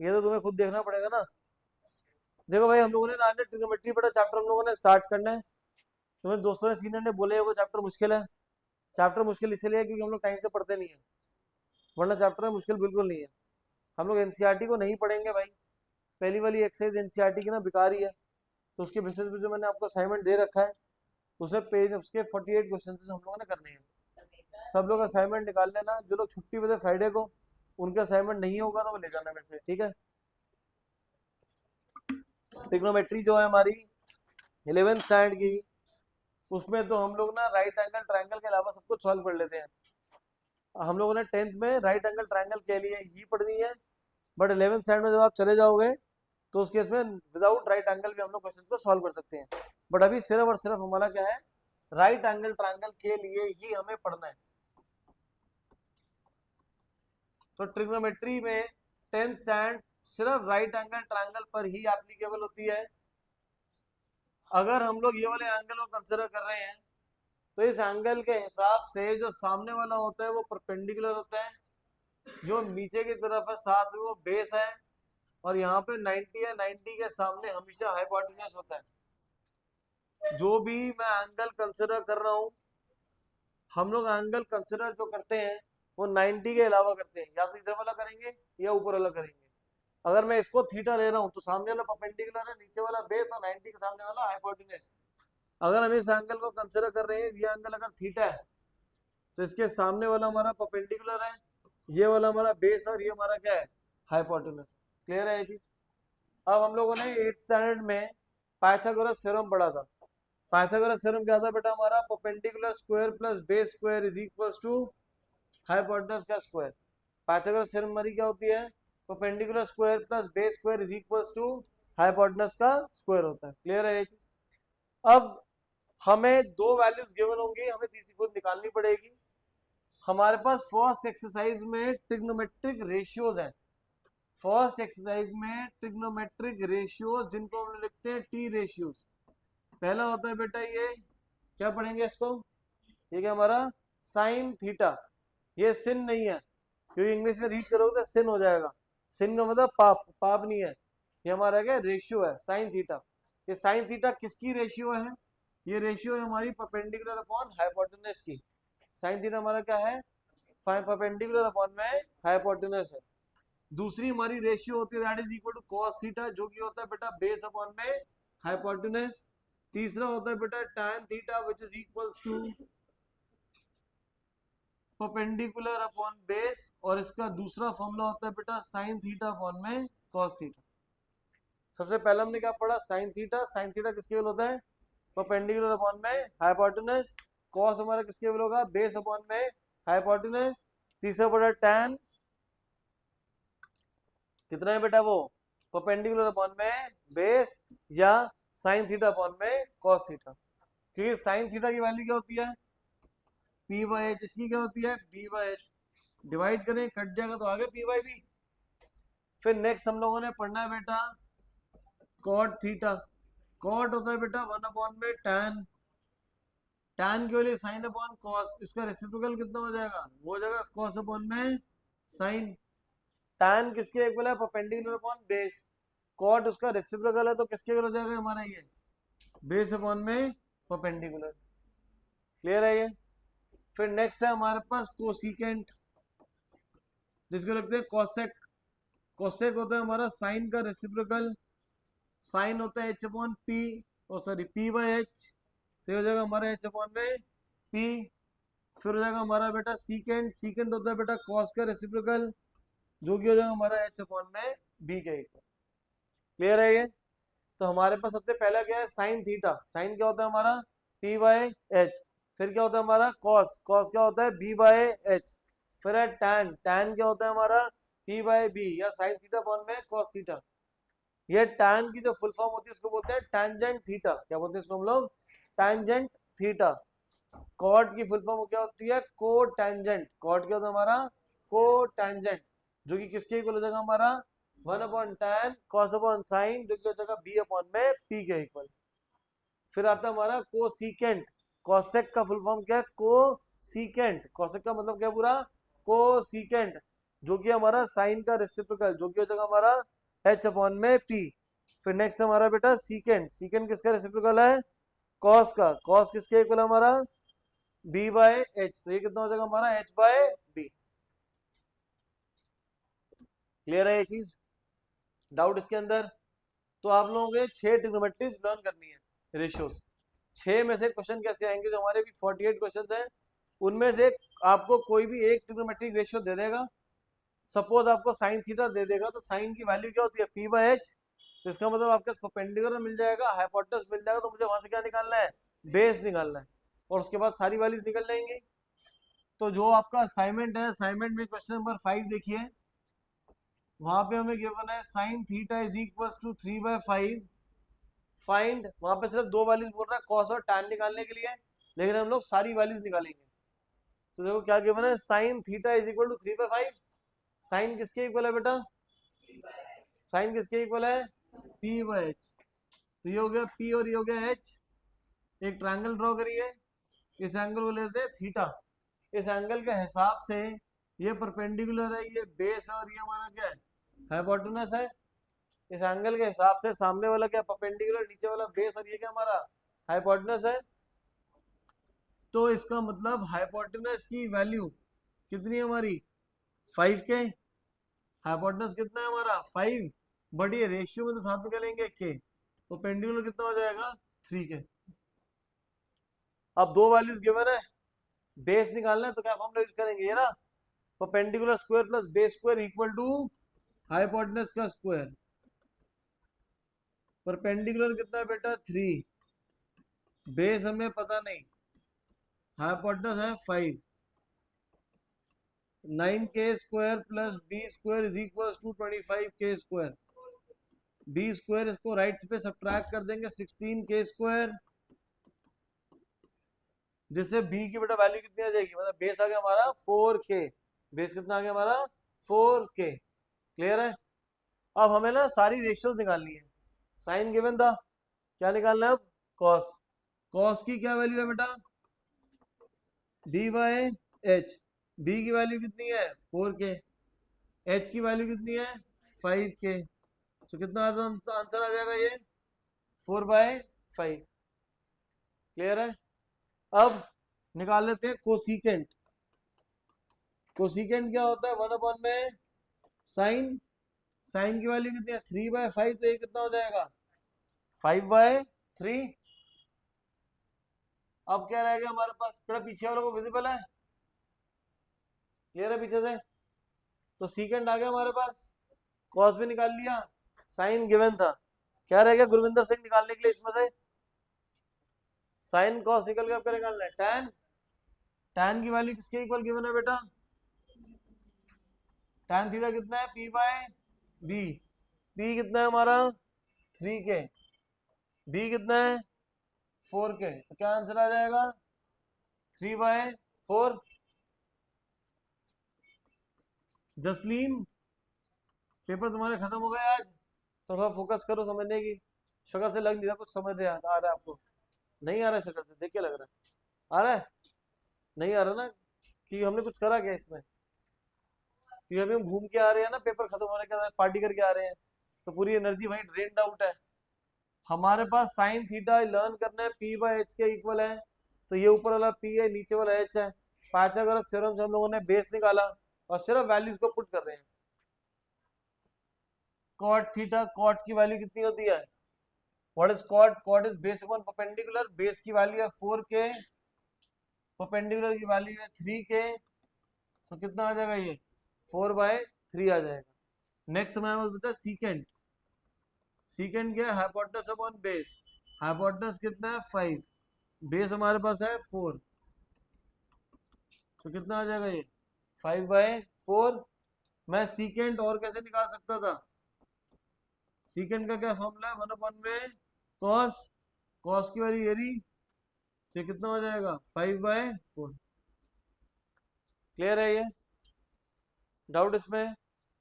ये तो तुम्हें खुद देखना पड़ेगा ना। देखो भाई, हम लोगों ने आज ट्रिग्नोमेट्री बड़ा चैप्टर हम लोगों ने स्टार्ट करना है। तुम्हें दोस्तों ने, सीनियर ने बोले वो चैप्टर मुश्किल है। चैप्टर मुश्किल इसलिए है क्योंकि हम लोग टाइम से पढ़ते नहीं है, वरना चैप्टर में मुश्किल बिल्कुल नहीं है। हम लोग एनसीईआरटी को नहीं पढ़ेंगे भाई। पहली वाली एक्सरसाइज एनसीईआरटी की ना बेकार ही है। तो उसके बेसिस पे जो मैंने आपको असाइनमेंट दे रखा है, उसमें पेज उसके 48 क्वेश्चन हम लोगों ने करने हैं। सब लोग असाइनमेंट निकाल लेना। जो लोग छुट्टी पे थे फ्राइडे को, उनका असाइनमेंट नहीं होगा तो वो ले जाना मेरे से, ठीक है। ट्रिग्नोमेट्री जो है हमारी 11th स्टैंडर्ड की, उसमें तो हम लोग ना राइट एंगल ट्रायंगल के अलावा सब कुछ सॉल्व कर लेते हैं। हम लोगों ने 10th में राइट एंगल ट्रायंगल के लिए ही पढ़नी है, बट 11th स्टैंडर्ड में जब आप चले जाओगे तो उस केस में विदाउट राइट एंगल भी हम लोग क्वेश्चन को सॉल्व कर सकते हैं। बट अभी सिर्फ और सिर्फ हमारा क्या है, राइट एंगल ट्रायंगल के लिए ही हमें पढ़ना है। तो ट्रिग्नोमेट्री में 10th स्टैंड सिर्फ राइट एंगल ट्रायंगल पर ही एप्लीकेबल होती है। अगर हम लोग ये वाले एंगल को कंसिडर कर रहे हैं तो इस एंगल के हिसाब से जो सामने वाला होता है वो परपेंडिकुलर होता है, जो नीचे की तरफ है साथ में वो बेस है, और यहाँ पे 90 है, 90 के सामने हमेशा हाइपोटेन्यूज होता है। जो भी मैं एंगल कंसिडर कर रहा हूँ, हम लोग एंगल कंसिडर जो करते हैं वो 90 के अलावा करते हैं, या तो इधर वाला करेंगे या ऊपर वाला करेंगे। अगर मैं इसको थीटा ले रहा हूँ तो सामने वाला परपेंडिकुलर है, नीचे वाला बेस, और 90 के सामने वाला हाइपोटेन्यूज। अगर हम इस एंगल को कंसिडर कर रहे हैं, ये एंगल अगर थीटा है तो इसके सामने वाला हमारा परपेंडिकुलर है, ये वाला हमारा बेस, और ये हमारा क्या है, हाइपोटेन्यूज। क्लियर है ये चीज। अब हम लोगों ने 8th स्टैंडर्ड में पाइथागोरस थ्योरम पढ़ा था। पाइथागोरस थ्योरम क्या था बेटा हमारा, perpendicular square plus base square is equals to hypotenuse का स्क्वायर। पाइथागोरस थ्योरम हमारी क्या होती है, perpendicular square plus base square is equals to hypotenuse का स्क्वायर होता है। क्लियर है ये चीज। अब हमें दो वैल्यूज गिवन होंगी, हमें तीसरी खुद निकालनी पड़ेगी। हमारे पास फर्स्ट एक्सरसाइज में ट्रिग्नोमेट्रिक रेशियोज हैं। फर्स्ट एक्सरसाइज में ट्रिग्नोमेट्रिक रेशियोज, जिनको हम लिखते हैं टी रेशियोज। पहला होता है बेटा ये, क्या पढ़ेंगे इसको, ये क्या हमारा साइन थीटा। ये सिन नहीं है, क्योंकि इंग्लिश में रीड करोगे तो सिन हो जाएगा। सिन का मतलब पाप, पाप नहीं है। ये हमारा क्या रेशियो है, साइन थीटा। ये साइन थीटा किसकी रेशियो है, ये रेशियो है हमारी परपेंडिकुलर अपॉन हाइपोटेन्यूज की। साइन थीटा हमारा क्या है, परपेंडिकुलर अपॉन में हाइपोटेन्यूज है। दूसरी हमारी रेशियो होती है that is equal to cos theta, जो कि होता है बेटा बेस अपॉन में हाइपोटेन्यूज। तीसरा होता है बेटा tan theta which is equals to perpendicular upon base, और इसका दूसरा फॉर्मूला होता है बेटा sin थीटा अपॉन में cos थीटा। सबसे पहले हमने क्या पढ़ा, sin थीटा। sin थीटा किसके केवल होता है, परपेंडिकुलर अपॉन में हाइपोटेन्यूज। cos हमारा किसके केवल होगा, बेस अपॉन में हाइपोटेन्यूज। तीसरा पढ़ा tan, कितना है बेटा वो, परपेंडिकुलर अपॉन में बेस, या साइन थीटा अपॉन में कॉस थीटा। क्योंकि साइन थीटा की वैल्यू क्या होती है, पी बाई एच, इसकी क्या होती है, बी बाई एच। डिवाइड करें कट जाएगा तो आगे पी बाई बी। फिर नेक्स्ट हम लोगों ने पढ़ना है बेटा कॉट थीटा। कॉट होता है बेटा 1 अपॉन में टैन। टैन की वैल्यू साइन अपॉन कॉस, इसका रेसिप्रोकल कितना हो जाएगा, वो हो जाएगा कॉस अपॉन में साइन। टैन किसके इक्वल है, परपेंडिकुलर अपॉन बेस। कॉट उसका रेसिप्रोकल है, तो किसके इक्वल हो जाएगा हमारा ये, बेस अपॉन में परपेंडिकुलर। क्लियर है ये। फिर नेक्स्ट है हमारे पास कोसिकेंट, जिसको लगते हैं कोसेक। कोसेक होता है हमारा साइन का रेसिप्रोकल। साइन होता है H upon P, oh sorry P by H, तो हो जाएगा हमारा एच अपॉन में पी। फिर हो जाएगा हमारा बेटा सीकेंट। सीकेंट होता है बेटा कॉस का रेसिप्रोकल, जो कि हो जाएगा हमारा एच अपॉन में बी के इक्वल। क्लियर है ये। तो हमारे पास सबसे पहला क्या है, साइन थीटा। साइन क्या होता है हमारा, पी बाई एच। फिर क्या होता है हमारा कॉस, कॉस क्या होता है, बी बाई एच। फिर है टैन, टैन क्या होता है हमारा, पी बाई बी, या साइन थीटा अपॉन में कॉस थीटा। ये टैन की जो फुल फॉर्म होती है उसको बोलते हैं टैंजेंट थीटा। क्या बोलते हैं इसको हम लोग, टैंजेंट थीटा। कॉट की फुल फॉर्म क्या होती है, को टैंजेंट। कॉट क्या होता है हमारा, को टैंजेंट, जो कि किसके इक्वल हो जाएगा हमारा 1 upon tan cos upon sine, जो कि हो जाएगा बी अपॉन में पी के इक्वल। फिर आता है हमारा कोसिकेंट। कोसेक का फुल फॉर्म क्या है, को सीकेंट। कोसेक का मतलब क्या पूरा, को सीकेंट। जो कि हमारा साइन का रेसिप्रोकल, जो कि हो जाएगा हमारा h अपॉन में p। फिर नेक्स्ट हमारा बेटा सीकेंड, सीकेंड किसका रेसिप्रोकल है, कॉस का, कॉस किसके इक्वल है हमारा b बाय h, तो ये कितना हो जाएगा हमारा h बाय b। क्लियर है ये चीज, डाउट इसके अंदर? तो आप लोगों को 6 ट्रिग्नोमेट्रीज लर्न करनी है, रेशियोज। 6 में से क्वेश्चन कैसे आएंगे, जो हमारे भी 48 क्वेश्चन हैं उनमें से आपको कोई भी एक ट्रिग्नोमेट्रिक रेशियो दे देगा। सपोज आपको साइन थीटा दे देगा, तो साइन की वैल्यू क्या होती है p बाय h, तो इसका मतलब आपके परपेंडिकुलर मिल जाएगा, हाइपोटेनस मिल जाएगा, तो मुझे वहां से क्या निकालना है, बेस निकालना है, और उसके बाद सारी वैल्यूज निकल जाएंगी। तो जो आपका असाइनमेंट है, असाइनमेंट में क्वेश्चन नंबर 5 देखिए, वहां पे हमें गिवन है sine theta is equal to 3/5, find, वहां पे सिर्फ 2 वैल्यूज बोल रहा है कॉस और टैन निकालने के लिए, लेकिन हम लोग सारी वैल्यूज निकालेंगे। तो देखो क्या गिवन है, sine theta is equal to 3/5, sine किसके इक्वल है बेटा, साइन किसके इक्वल है, p बाय h, तो ये हो गया p और ये हो गया h। एक ट्रायंगल ड्रॉ करिए, इस एंगल को लेते हैं थीटा, इस एंगल के हिसाब से ये परपेंडिकुलर है, ये बेस है, और ये हमारा क्या है, हाइपोटेनस है। इस एंगल के हिसाब से सामने वाला क्या परपेंडिकुलर, नीचे वाला बेस, और ये क्या हमारा हाइपोटेनस है। तो इसका मतलब हाइपोटेनस की वैल्यू कितनी है हमारी 5k, हाइपोटेनस कितना है हमारा 5, बट ये रेशियो में तो साथ में क्या लेंगे k, तो पेंडिकुलर कितना हो जाएगा 3k। अब 2 वैल्यूज गिवन है, बेस निकालना है, तो क्या फॉर्मूला यूज करेंगे, ये ना, perpendicular square plus base square equal to hypotenuse का स्क्वायर। परपेंडिकुलर कितना है बेटा 3, बेस हमें पता नहीं, हाइपोटेनस है 5, 9k square plus b square is equal to 25k square, b square इसको राइट पे सब्ट्रैक्ट कर देंगे 16k स्क्वायर, जिससे b की बेटा वैल्यू कितनी आ जाएगी, मतलब बेस आ गया हमारा 4k, बेस कितना आ गया हमारा 4k। क्लियर है? अब हमें ना सारी रेशियोज निकालनी है, साइन गिवन था, क्या निकालना है अब, कॉस, कॉस की क्या वैल्यू है बेटा b बाय h, b की वैल्यू कितनी है 4k, h की वैल्यू कितनी है 5k, तो कितना आंसर आ जाएगा ये 4/5। क्लियर है? अब निकाल लेते हैं कोसिकेंट, कोसिकेंट क्या होता है 1 अपॉन में साइन, साइन की वैल्यू कितनी है 3/5, तो ये कितना हो जाएगा 5/3। अब क्या रहेगा हमारे पास, थोड़ा पीछे वालों को विजिबल है, क्लियर है पीछे से, तो सीकेंट आ गया हमारे पास, कॉस भी निकाल लिया, साइन गिवन था, क्या रहेगा गुरविंदर सिंह निकालने के लिए इसमें से, साइन कॉस निकल के आपका निकालना है टैन, टैन की वैल्यू किसके इक्वल गिवन है बेटा, टैन थीटा कितना है p बाय b, p कितना है हमारा 3k, b कितना है 4k, तो क्या आंसर आ जाएगा 3/4। जसलीन पेपर तुम्हारे खत्म हो गए आज, थोड़ा फोकस करो समझने की, शक्ल से लग नहीं रहा कुछ समझ रहा आ रहा है आपको, नहीं आ रहा है शक्ल से, देख के लग रहा है आ रहा है, नहीं आ रहा ना, कि हमने कुछ करा क्या इसमें, कि अभी हम घूम के आ रहे हैं ना, पेपर खत्म होने के बाद पार्टी करके आ रहे हैं, तो पूरी एनर्जी वहीं ड्रेन्ड आउट है। हमारे पास साइन थीटा लर्न करना है p बाय h के इक्वल है, तो ये ऊपर वाला p है, नीचे वाला h है, पाइथागोरस थ्योरम से हम लोगों ने बेस निकाला और सिर्फ वैल्यूज को पुट कर रहे हैं। कॉट थीटा, कॉट की वैल्यू कितनी होती है, what is cot, cot is base upon perpendicular, base की वैल्यू है 4k, परपेंडिकुलर की वैल्यू है 3k, तो कितना आ जाएगा ये 4/3 आ जाएगा। नेक्स्ट हमारे पास बचा सीकेंट, सीकेंट क्या है हाइपोटेनस अपॉन बेस, हाइपोटेनस कितना है 5, बेस हमारे पास है 4, तो कितना आ जाएगा ये 5/4। मैं सीकेंट और कैसे निकाल सकता था, सीकेंट का क्या फॉर्मूला है 1 अपॉन में कॉस, कॉस की वैल्यू ये रही, तो कितना हो जाएगा 5/4। क्लियर है ये, डाउट इसमें?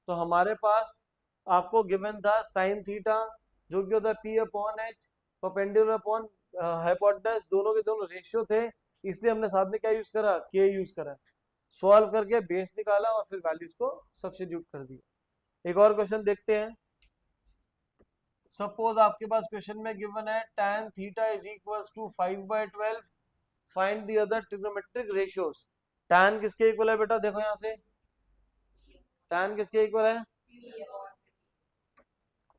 तो हमारे पास आपको गिवन था साइन थीटा, जो कि होता है p upon h, perpendicular upon hypotenuse, दोनों के दोनों रेशियो थे, इसलिए हमने साथ में क्या यूज करा, k यूज करा। सॉल्व करके बेस निकाला और फिर वैल्यूज को सब्स्टिट्यूट कर दिया। एक और क्वेश्चन देखते हैं। सपोज आपके पास क्वेश्चन में गिवन है tan theta is equals to 5/12, find the other trigonometric ratios. tan किसके इक्वल है बेटा, देखो यहां से tan किसके इक्वल है,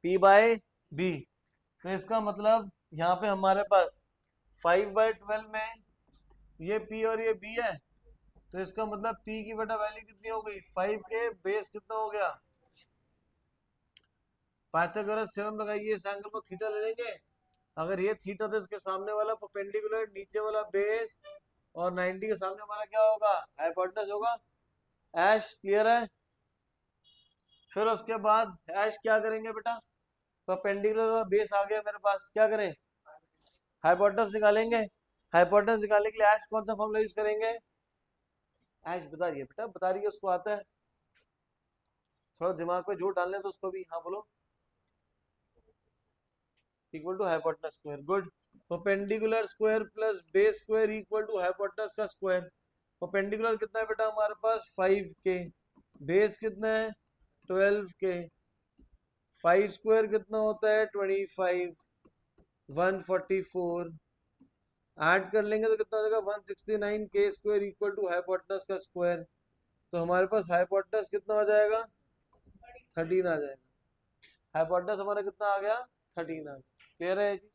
p/b। तो इसका मतलब यहाँ पे हमारे पास 5/12 में ये p और ये b है, तो इसका मतलब p की बेटा वैल्यू कितनी हो गई, 5 के बेस कितना हो गया। पाइथागोरस थ्योरम लगाइए, इस एंगल को थीटा ले लेंगे। अगर ये थीटा तो इसके सामने वाला परपेंडिकुलर, नीचे वाला बेस, और 90 के सामने हमारा क्या होगा, हाइपोटेनस होगा। ऐश क्लियर है। फिर उसके बाद ऐश क्या करेंगे बेटा, परपेंडिकुलर वाला बेस आ गया मेरे पास, क्या करें, हाइपोटेनस निकालेंगे। हाइपोटेनस निकालने के लिए ऐश कौन सा फॉर्मूला यूज करेंगे, ऐश बता रही है बेटा, बता रही है, उसको आता है, थोड़ा दिमाग पे जोर डालने तो उसको भी। हाँ बोलो, equal to hypotenuse square. Good. Perpendicular square plus base square equal to hypotenuse का स्क्वायर। परपेंडिकुलर कितना है बेटा हमारे पास 5 के, बेस कितना है 12 के, 5 स्क्वायर कितना होता है 25, 144, ऐड कर लेंगे तो कितना हो जाएगा 169 के स्क्वायर इक्वल टू हाइपोटेनस का स्क्वायर। तो हमारे पास हाइपोटेनस कितना हो जाएगा 13 आ जाएगा। हाइपोटेनस हमारा कितना आ गया 13 आ गया। क्लियर है ये चीज।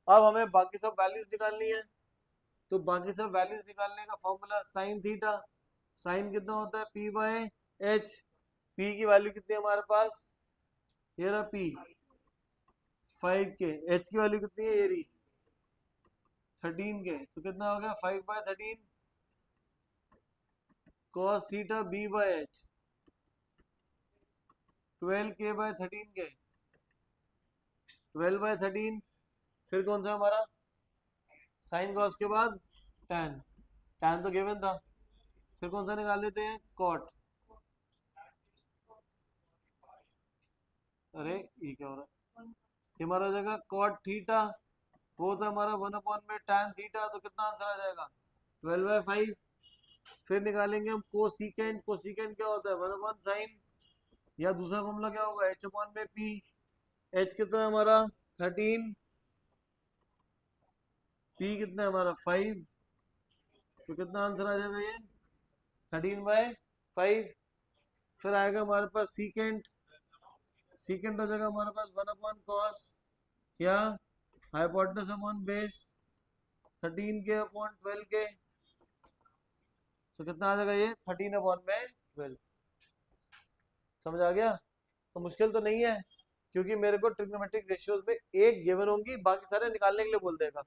अब हमें बाकी सब वैल्यूज निकालनी है, तो बाकी सब वैल्यूज निकालने का फॉर्मूला साइन थीटा। साइन कितना होता है p/h। p की वैल्यू कितनी है हमारे पास, ये रहा p 5 के, h की वैल्यू कितनी है ये रही 13 के, तो कितना हो गया 5/13 cos थीटा b/h, 12k/13 के, 12/13, फिर कौन सा हमारा साइन कॉस के बाद tan, tan तो गिवन था, फिर कौन सा निकाल लेते हैं कॉट। अरे ये क्या हो रहा है, ये हमारा हो जाएगा कॉट थीटा, वो था हमारा 1/में tan थीटा, तो कितना आंसर आ जाएगा 12/5। फिर निकालेंगे हम कोसिकेंट। कोसिकेंट क्या होता है 1/sin, या दूसरा फॉर्मूला क्या होगा h/p। h कितना है हमारा 13, p कितना है हमारा 5, तो कितना आंसर आ जाएगा ये 13/5। फिर आएगा हमारे पास सीकेंट। सीकेंट हो जाएगा हमारे पास 1/cos, या हाइपोटेनस अपॉन बेस 13 के अपॉन 12 के, तो कितना आ जाएगा ये 13/12। समझ आ गया। तो मुश्किल तो नहीं है, क्योंकि मेरे को ट्रिग्नोमेट्रिक रेशियोज में एक गिवन होंगी, बाकी सारे निकालने के लिए बोल देगा।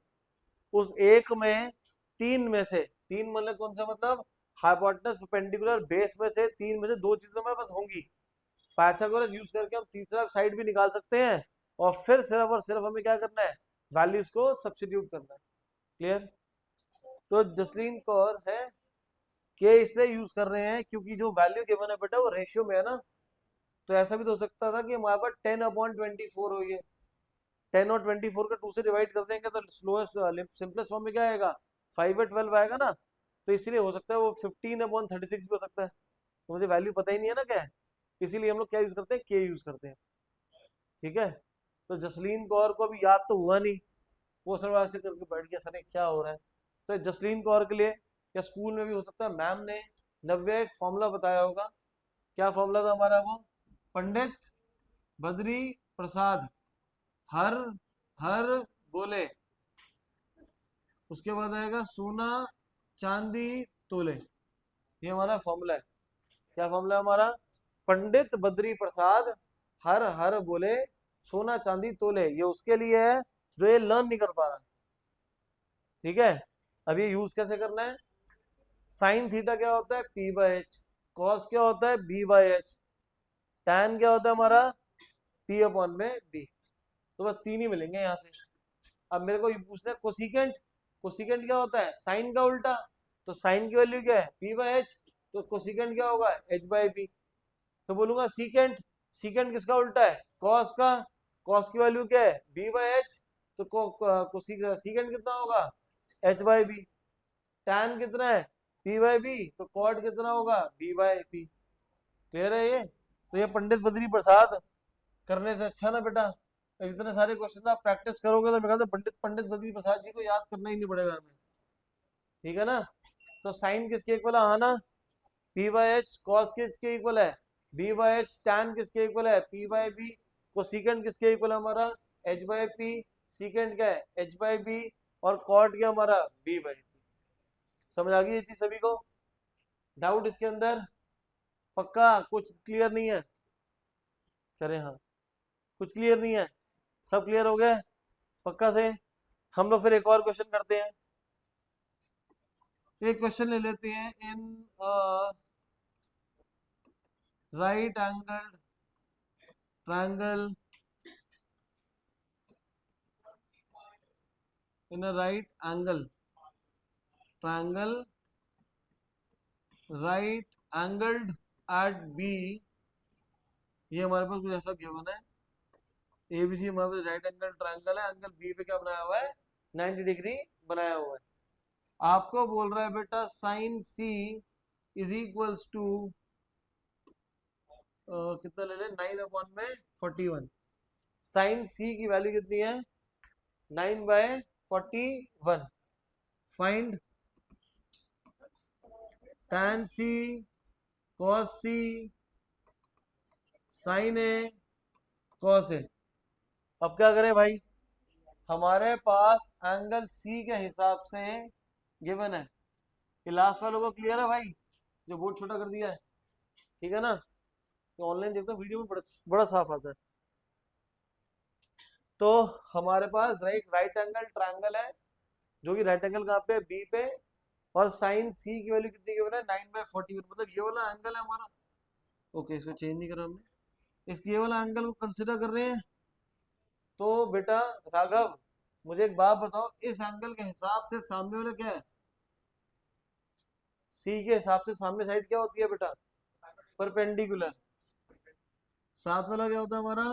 उस एक में तीन में से, तीन मतलब कौन सा, मतलब हाइपोटेनस परपेंडिकुलर बेस में से तीन में से दो चीजें हमारे पास होंगी। पाइथागोरस यूज करके हम तीसरा साइड भी निकाल सकते हैं, और सिर्फ हमें क्या करना है, वैल्यूज को सब्स्टिट्यूट करना है। क्लियर। तो जसलीन कौर है के इसलिए यूज कर रहे हैं क्योंकि जो वैल्यू गिवन है बेटा वो रेशियो में है ना। तो ऐसा भी तो हो सकता था कि हमारे पास 10/24 हो, ये 10 और 24 का 2 से डिवाइड कर देंगे तो स्लोएस्ट सिंपलेस्ट फॉर्म में क्या आएगा 5/12 आएगा ना। तो इसीलिए हो सकता है वो 15/36 भी हो सकता है, तो मुझे वैल्यू पता ही नहीं है ना क्या है, इसीलिए हम लोग क्या यूज करते हैं, के यूज करते हैं। ठीक है। तो जसलीन कौर को अभी याद तो हुआ नहीं, वो सब ऐसे करके बैठ गया सर क्या हो रहा है। तो जसलीन कौर के लिए, या स्कूल में भी हो सकता है मैम ने नव्य एक फॉर्मूला बताया होगा। क्या फॉर्मूला था हमारा वो, पंडित बद्री प्रसाद हर हर बोले, उसके बाद आएगा सोना चांदी तोले। ये हमारा फॉर्मूला है। क्या फॉर्मूला है हमारा, पंडित बद्री प्रसाद हर हर बोले सोना चांदी तोले। ये उसके लिए है जो ये लर्न नहीं कर पा रहा। ठीक है। अब ये यूज कैसे करना है, साइन थीटा क्या होता है p/h, कॉस क्या होता है b/h, tan क्या होता है हमारा p/b। तो बस तीन ही मिलेंगे यहाँ से। अब मेरे को ये पूछना है कोसिकेंट। कोसिकेंट क्या होता है साइन का उल्टा, तो साइन की वैल्यू क्या है p/h, तो कोसिकेंट क्या होगा h/p। तो बोलूंगा सीकेंट। सीकेंट किसका उल्टा है कॉस का, कॉस की वैल्यू क्या है b/h, तो सीकेंट कितना होगा h/b। tan कितना है पी बाय बी, तो कॉट कितना होगा, बी बाय पी। क्लियर है ये? तो ये पंडित बद्री प्रसाद करने से अच्छा ना बेटा, इतने सारे क्वेश्चन आप प्रैक्टिस करोगे तो मेरे ख्याल से पंडित पंडित बद्री प्रसाद जी को याद करना ही नहीं पड़ेगा हमें। ठीक है ना? तो साइन किसके इक्वल है, आना पी बाय एच, कॉस किसके इक्वल है, बी बाय एच, टैन किसके इक्वल है, पी बाय बी, कोसिकेंट किसके इक्वल है हमारा, एच बाय पी, सीकेंट क्या है, एच बाय बी, और कॉट क्या हमारा, बी बाय पी। समझ आ गई ये चीज सभी को? डाउट इसके अंदर? पक्का कुछ क्लियर नहीं है? चले हाँ, कुछ क्लियर नहीं है, सब क्लियर हो गए पक्का से? हम लोग फिर एक और क्वेश्चन करते हैं। एक क्वेश्चन ले लेते हैं। In right angle triangle, in a right angle triangle, right angled at B, ये हमारे पास कुछ ऐसा गिवन है, एबीसी हमारे पास राइट एंगल ट्रायंगल है, एंगल बी पे क्या बनाया हुआ है, 90 डिग्री बनाया हुआ है। आपको बोल रहा है बेटा sine C is equals to कितना ले लें, 9/41। साइन सी की वैल्यू कितनी है, 9/41। फाइंड tan सी, cos सी, साइन ए, cos ए। अब क्या करें भाई, हमारे पास एंगल सी के हिसाब से गिवन है। ये लास्ट वालों को क्लियर है भाई, जो बोर्ड छोटा कर दिया है? ठीक है ना? तो ऑनलाइन देखते वीडियो में बड़ा साफ आता है। तो हमारे पास राइट एंगल ट्रायंगल है, जो कि राइट एंगल कहाँ पे, बी पे, और साइन सी की वैल्यू कितनी गिवन है, 9/41, मतलब ये वाला एंगल है हमारा। ओके, इसको चेंज नहीं करा हमने, इस ये वाला एंगल को कंसिडर कर रहे हैं। तो बेटा राघव, मुझे एक बात बताओ, इस एंगल के हिसाब से सामने वाला क्या है, सी के हिसाब से सामने साइड क्या होती है बेटा, परपेंडिकुलर। साथ वाला क्या होता है हमारा,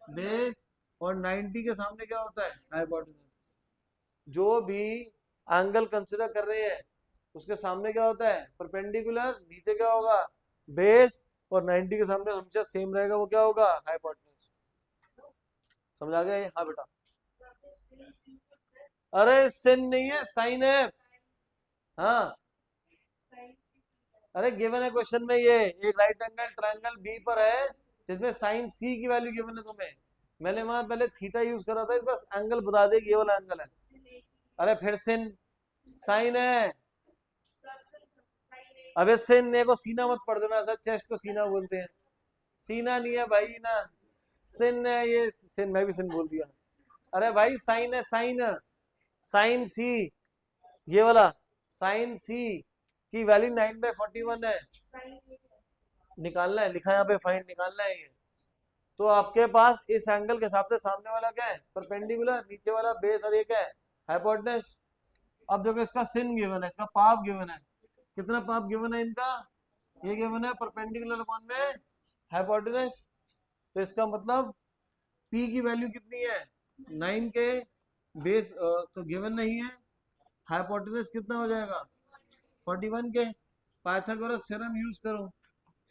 बेस, और 90 के सामने क्या होता है, हाइपोटेन्यूज। जो भी एंगल कंसिडर कर रहे हैं उसके सामने क्या होता है, परपेंडिकुलर, नीचे क्या होगा, बेस, और 90 के सामने हमेशा सेम रहेगा, वो क्या होगा, हाइपोटेन्यूज। समझ आ गया? हाँ बेटा। अरे सिन नहीं है, साइन है। हाँ, अरे गिवन है क्वेश्चन में, ये एक राइट एंगल ट्रायंगल बी पर है जिसमें साइन सी की वैल्यू गिवन है तुम्हें। मैंने वहां पहले थीटा यूज करा था, इस बस एंगल बता दे कि ये वाला एंगल है। अरे फिर सिन, साइन है। अबे सिन ने को सीना मत पढ़ देना सर, चेस्ट को सीना बोलते हैं, सीना नहीं है भाई ना, सिन है ये, सिन, मैं भी सिन बोल दिया। अरे भाई साइन है, साइन, साइन सी, ये वाला साइन सी की वैल्यू 9/41 है, निकालना है, लिखा है यहाँ पे, फाइंड निकालना है ये। तो आपके पास इस एंगल के हिसाब से सामने वाला क्या है, परपेंडिकुलर, नीचे वाला बेस, और ये क्या है, हाइपोटेन्यूज। अब देखो इसका सिन गिवन है, इसका पाप गिवन है, कितना पाप गिवन है इनका, ये गिवन है परपेंडिकुलर अपॉन में हाइपोटेन्यूज। तो इसका मतलब P की वैल्यू कितनी है, 9 के, बेस तो गिवन नहीं है, हाइपोटेन्यूज कितना हो जाएगा, 41 के। पाइथागोरस थ्योरम यूज करो,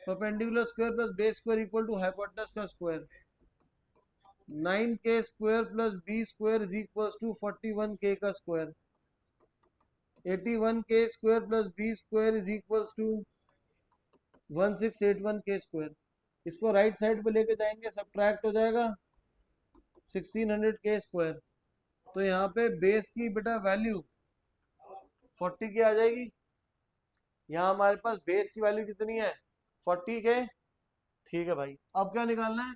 perpendicular square plus base square equal to hypotenuse का square, 9k square plus b square is equal to 41k का square, 81k square plus b square is equal to 1681k square. इसको right side पे लेके जाएंगे, subtract हो जाएगा 1600k square. तो यहाँ पे बेस की बेटा वैल्यू 40 की आ जाएगी। यहाँ हमारे पास बेस की वैल्यू कितनी है, 40 के। ठीक है भाई, अब क्या निकालना है,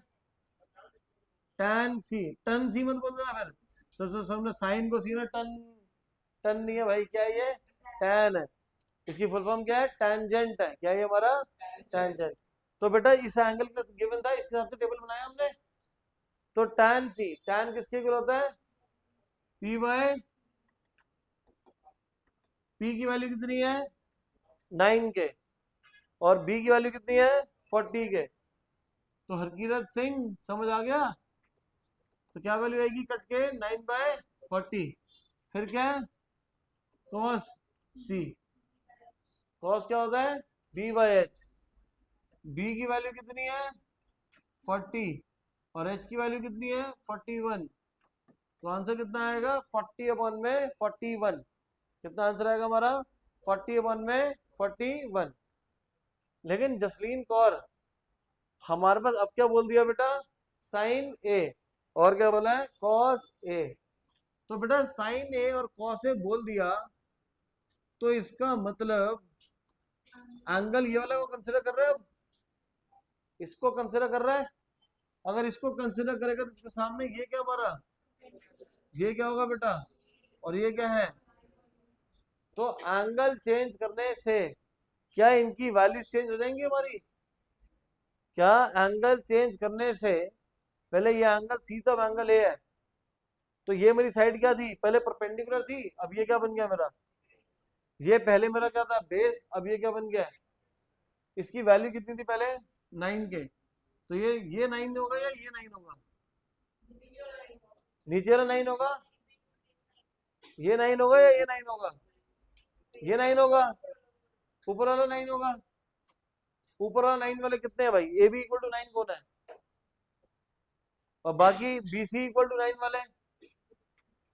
tan सी, टन सी मत बोल देना फिर, तो सामने साइन को सी ना, टन, टन नहीं है भाई, क्या है ये, tan है। इसकी फुल फॉर्म क्या है, टेंजेंट है, क्या है ये हमारा, टेंजेंट। तो बेटा इस एंगल का गिवन था, इस हिसाब से टेबल बनाया हमने। तो tan सी, tan किसके इक्वल होता है, P बाय, P की वैल्यू कितनी है, 9 के, और B की वैल्यू कितनी है, 40 के। तो हरकीरत सिंह समझ आ गया? तो क्या वैल्यू आएगी कट के, 9/40, फिर क्या है, cos C, कॉस क्या होता है बी बाई एच। बी की वैल्यू कितनी है 40 और एच की वैल्यू कितनी है 41। तो आंसर कितना आएगा 40 अपॉन में 41। कितना आंसर आएगा हमारा 40 अपॉन में 41। लेकिन जसलीन कौर हमारे पास अब क्या बोल दिया बेटा साइन ए और क्या बोला है कॉस ए। तो बेटा साइन ए और कॉस ए बोल दिया तो इसका मतलब एंगल ये वाला को कंसिडर कर रहे हो इसको कंसिडर कर रहा है। अगर इसको कंसिडर करेगा तो इसके सामने ये क्या हमारा ये क्या होगा बेटा और ये क्या है। तो एंगल चेंज करने से क्या इनकी वैल्यू चेंज हो जाएंगी हमारी। क्या एंगल चेंज करने से पहले ये एंगल सी तब एंगल ए है तो ये मेरी साइड क्या थी पहले परपेंडिकुलर थी अब ये क्या बन गया मेरा ये पहले मेरा क्या था बेस अब ये क्या बन गया इसकी वैल्यू कितनी थी पहले 9 के तो ये 9 होगा या ये 9 होगा नीचे वाला 9 होगा ये 9 होगा या ये 9 होगा ये 9 होगा ऊपर वाला 9 होगा ऊपर वाला 9 वाले कितने हैं भाई ए बी इक्वल टू 9 कौन है और बाकी बी सी इक्वल टू 9 वाले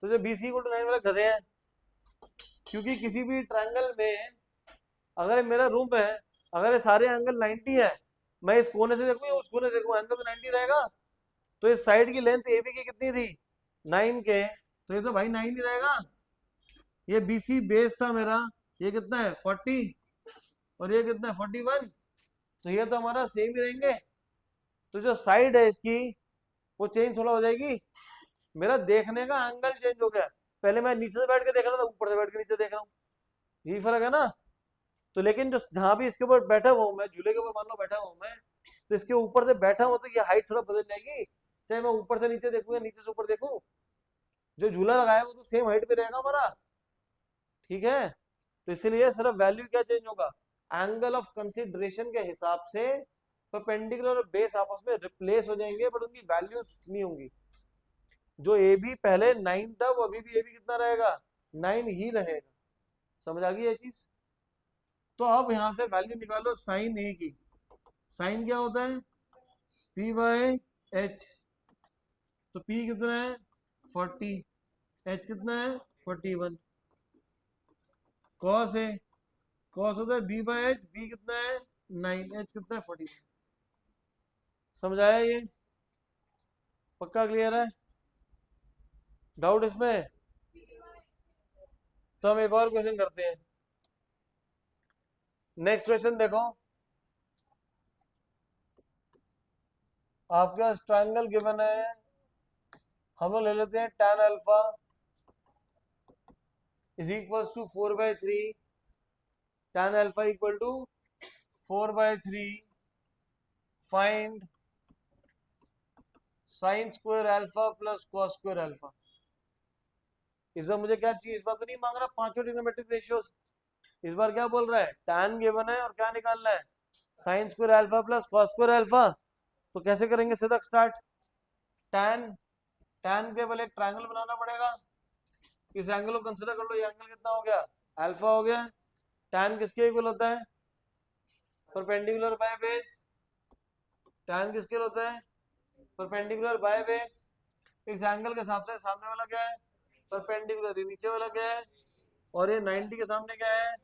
तो जो बी सी इक्वल टू 9 वाले गधे हैं क्योंकि किसी भी ट्रायंगल में अगर मेरा रूम है अगर ये सारे एंगल 90 है मैं इस कोने से देखूं या उस कोने से देखूं एंगल तो 90 रहेगा। तो इस साइड की लेंथ ए बी की कितनी थी 9 के तो ये तो भाई 9 ही रहेगा। ये बी सी बेस था मेरा ये कितना है 40 और ये कितना है 41 तो ये तो हमारा सेम ही रहेंगे। तो जो साइड है इसकी वो चेंज थोड़ा हो जाएगी मेरा देखने का एंगल चेंज हो गया। पहले मैं नीचे से बैठ के देख रहा था ऊपर से बैठ के नीचे देख रहा हूँ यही फर्क है ना। तो लेकिन जो जहां भी इसके ऊपर बैठा हुआ हूँ मैं झूले के ऊपर मान लो बैठा हुआ हूँ मैं तो इसके ऊपर से बैठा हुआ तो ये हाइट थोड़ा बदल जाएगी चाहे मैं ऊपर से नीचे देखूँ या नीचे से ऊपर देखूँ जो झूला लगाया वो तो सेम हाइट पे रहेगा हमारा ठीक है। तो इसीलिए सिर्फ वैल्यू क्या चेंज होगा एंगल ऑफ कंसिडरेशन के हिसाब से परपेंडिकुलर और बेस आपस में रिप्लेस हो जाएंगे बट उनकी वैल्यूज नहीं होंगी। जो ए बी पहले 9 था वो अभी भी ए बी कितना रहेगा 9 ही रहेगा। समझ आ गई ये चीज। तो अब यहां से वैल्यू निकालो साइन ए की। साइन क्या होता है पी बाय एच तो पी कितना है 40 एच कितना है 41। कॉस है कॉस होता है बी बाय एच बी कितना है 9 एच कितना है 41। समझ आया ये पक्का क्लियर है डाउट इसमें। तो हम एक और क्वेश्चन करते हैं। नेक्स्ट क्वेश्चन देखो आपके पास ट्रायंगल गिवन है हम लोग ले लेते हैं tan alpha is equal to 4/3 tan alpha equal to 4/3 find sine square alpha plus cos square alpha. इस बार मुझे क्या चाहिए इस बार तो नहीं मांग रहा पांचों ट्रिग्नोमेट्रिक रेशियोज इस बार क्या बोल रहा है tan गिवन है और क्या निकालना है sine square alpha plus cos square alpha. तो कैसे करेंगे सीधा स्टार्ट tan tan के पहले एक ट्रायंगल बनाना पड़ेगा इस एंगल को कंसीडर कर लो ये एंगल कितना हो गया अल्फा हो गया। tan किसके इक्वल होता है परपेंडिकुलर बाय बेस tan किसके होता है परपेंडिकुलर बाय बेस। इस एंगल के हिसाब से सामने वाला क्या है परपेंडिकुलर नीचे वाला क्या है और ये 90 के सामने क्या है।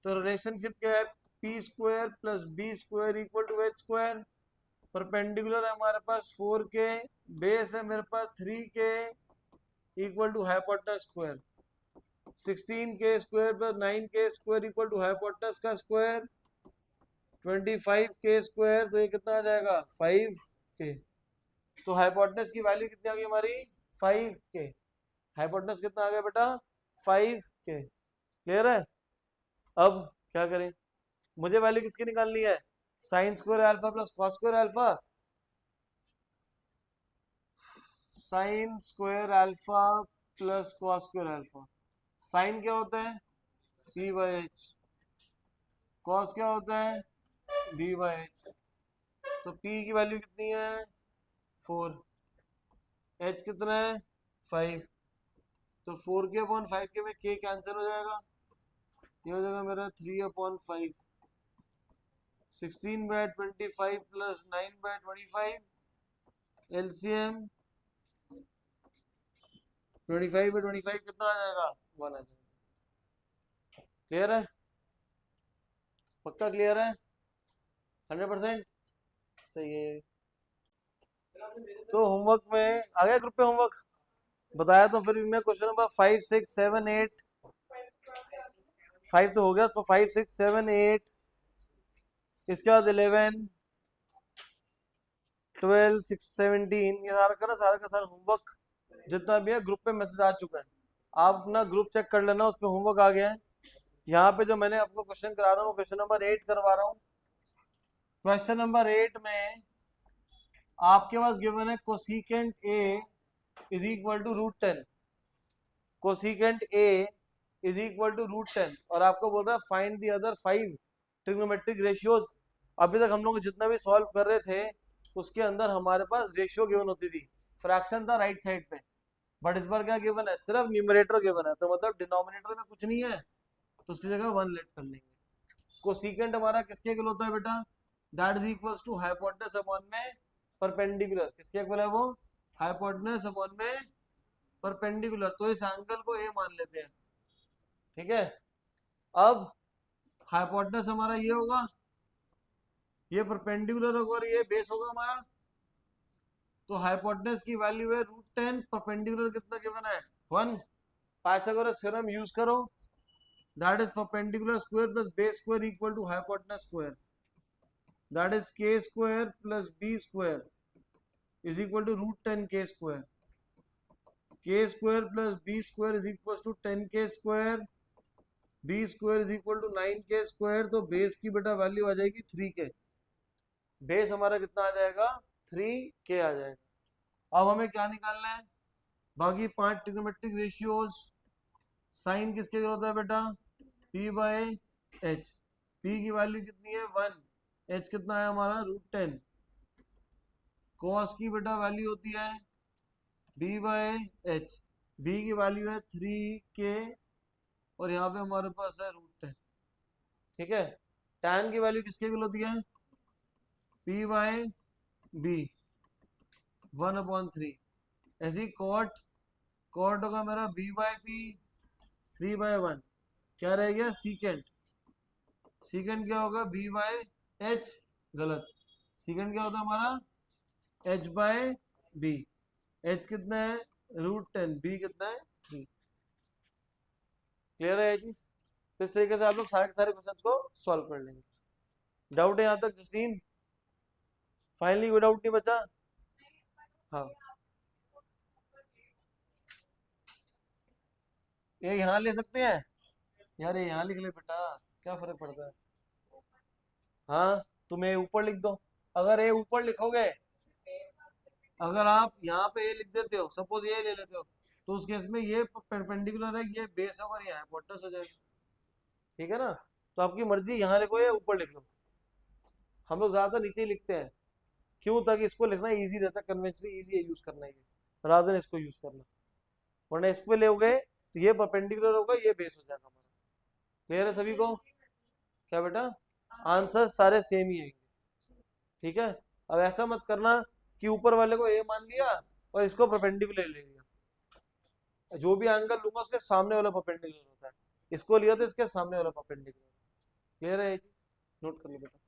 तो रिलेशनशिप क्या है P square plus B square equal to H square. Perpendicular है हमारे पास 4 के बेस है मेरे पास 3 के इक्वल टू हाइपोटेनस स्क्वायर 16 के स्क्वायर प्लस 9 के स्क्वायर इक्वल टू हाइपोटेनस का स्क्वायर 25 के स्क्वायर तो ये कितना आ जाएगा 5 के। तो हाइपोटेनस की वैल्यू कितनी आ गई हमारी 5 के। हाइपोटेनस कितना आ गया बेटा 5 के। क्लियर है। अब क्या करें मुझे वैल्यू किसकी निकालनी है sine square alpha plus cos square alpha. Sine square alpha plus cos square alpha. Sine क्या होता है पी बाई एच कॉस क्या होता है बी बाई एच। तो पी की वैल्यू कितनी है 4 एच कितना है 5 तो 4 के अपॉन 5 के में के कैंसिल हो जाएगा ये हो जाएगा मेरा 3/5, 16/25 प्लस 9/25, LCM 25/25 कितना आ जाएगा, 1 आ जाएगा। क्लियर है, पक्का क्लियर है, 100% सही है। तो होमवर्क में आ गया, ग्रुप पे होमवर्क बताया तो फिर भी मैं क्वेश्चन नंबर 5, 6, 7, 8, 5 तो हो गया, तो 5, 6, 7, 8, इसके बाद 11, 12, 6, 17, ये सारा का सारा होमवर्क जितना भी है ग्रुप पे मैसेज आ चुका है। आप अपना ग्रुप चेक कर लेना, उस पर होमवर्क आ गया है। यहाँ पे जो मैंने आपको क्वेश्चन करा रहा हूँ वो क्वेश्चन नंबर 8 करवा रहा हूँ। क्वेश्चन नंबर 8 में आपके पास गिवन है cosecant A is equal to √10, cosecant A is equal to √10, और आपको बोल रहा है find the other 5 trigonometric ratios. अभी तक हम लोग जितना भी सॉल्व कर रहे थे उसके अंदर हमारे पास रेशियो गिवन होती थी, फ्रैक्शन था राइट साइड पे, बट इस बार क्या गिवन है, सिर्फ न्यूमरेटर गिवन है, तो मतलब डिनोमिनेटर में कुछ नहीं है, तो उसकी जगह 1 लेट कर लेंगे। कोसिकेंट हमारा किसके इक्वल होता है बेटा, that is equal to hypotenuse upon में परपेंडिकुलर, किसके इक्वल है वो, हाइपोटेनस अपॉन में परपेंडिकुलर, तो इस एंगल को ए मान लेते हैं। ठीक है, अब हाइपोटेनस हमारा ये होगा, ये परपेंडिकुलर होगा और ये बेस होगा हमारा, तो हाइपोटेनस की वैल्यू है √10, परपेंडिकुलर कितना गिवन है 1, पाइथागोरस थ्योरम यूज करो, that is perpendicular square plus base square equal to hypotenuse square, that is k square plus b square is equal to √10 k square, k square plus b square is equal to 10k square, b square is equal to 9k square, तो base की बेटा value आ जाएगी 3k, base हमारा कितना आ जाएगा 3k आ जाएगा। अब हमें क्या निकालना है, बाकी 5 ट्रिग्नोमेट्रिक रेशियोज, साइन किसके होता है बेटा, p/h, p की वैल्यू कितनी है 1, h कितना है हमारा √10, cos की बेटा वैल्यू होती है b/h, b की वैल्यू है 3k, और यहाँ पे हमारे पास है √10। ठीक है, tan की वैल्यू किसके इक्वल होती है, p/b 1/3, ऐसी cot होगा मेरा b/p 3/1, क्या रह गया सीकेंट, सीकेंट क्या होगा b/h, गलत, सीकेंट क्या होता है हमारा h/b, h कितना है √10, b कितना है 3। क्लियर है ये चीज, इस तरीके से आप लोग सारे के सारे क्वेश्चंस को सॉल्व कर लेंगे। डाउट है यहाँ तक जसलीन, फाइनली कोई डाउट नहीं बचा। हाँ, ये यहाँ ले सकते हैं यार, ये यहाँ लिख ले बेटा, क्या फर्क पड़ता है। हाँ, तुम ये ऊपर लिख दो, अगर ये ऊपर लिखोगे, अगर आप यहाँ पे ये लिख देते हो, सपोज ये ले लेते हो, तो उस केस में ये परपेंडिकुलर है, ये बेस होगा, ये हाइपोटेनस हो जाएगा। ठीक है ना, तो आपकी मर्जी, यहाँ लिखो या ऊपर लिख लो, हम लोग ज्यादातर नीचे ही लिखते हैं, क्यों, ताकि इसको लिखना इजी रहता है, कन्वेंशनली इजी है यूज करना, ये रादर देन इसको यूज करना, वरना इस पे लोगे तो ये परपेंडिकुलर होगा, ये बेस हो जाएगा हमारा। क्लियर है सभी को, क्या बेटा, आंसर सारे सेम ही आएंगे। ठीक है, अब ऐसा मत करना कि ऊपर वाले को ए मान लिया और इसको परपेंडिकुलर ले लिया, जो भी एंगल लूंगा उसके सामने वाला परपेंडिकुलर होता है, इसको लिया तो इसके सामने वाला परपेंडिकुलर। क्लियर है ये चीज, नोट कर लो बेटा।